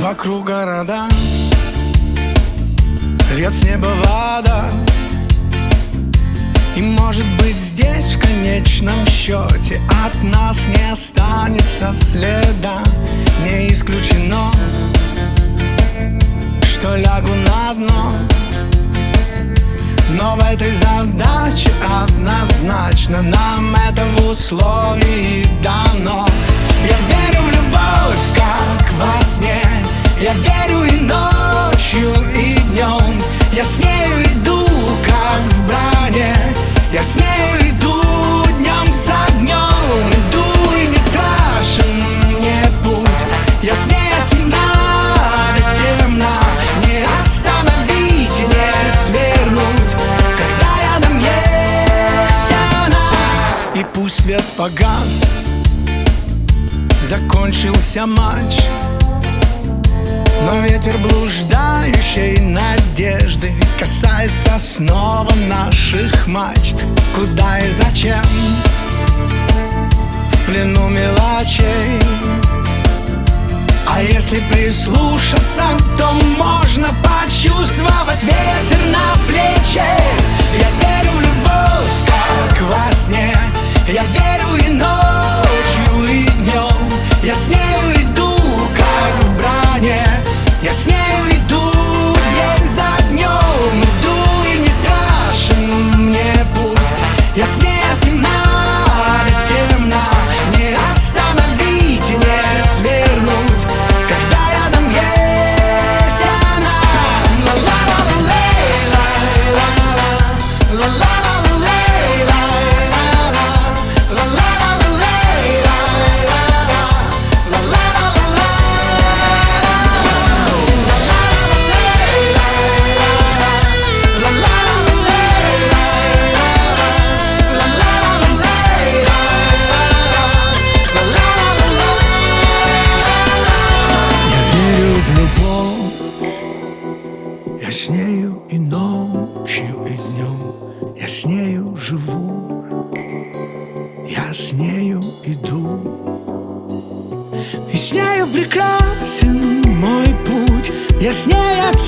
Вокруг города льет с неба вода, и может быть здесь в конечном счете от нас не останется следа. Не исключено, что лягу на дно, но в этой задаче однозначно нам это в условии дано. Я верю в любовь, как во сне, я верю и ночью, и днем. Я с нею иду, как в броне, я с нею иду днем за днем. Иду, и не страшен мне путь, я с ней от темна до темна. Не остановить, не свернуть, когда рядом есть она. И пусть свет погас, закончился матч, но ветер блуждающей надежды касается снова наших мачт. Куда и зачем? В плену мелочей. А если прислушаться, то можно почувствовать ветер на плече. Я верю в любовь, как во сне, я верю и ночью, и днем. Я с нею иду, как в броне, я с нею иду день за днем. Иду, и не страшен мне путь, я с ней от темна до темна. Не остановить, не свернуть, когда рядом есть она. Ла-ла-ла-лей, ла-ла-ла, ла-ла-ла-лей, ла-ла-ла, ла-ла-ла-лей, я с нею и ночью, и днем. Я с нею живу, я с нею иду, и с нею прекрасен мой путь. Я с ней от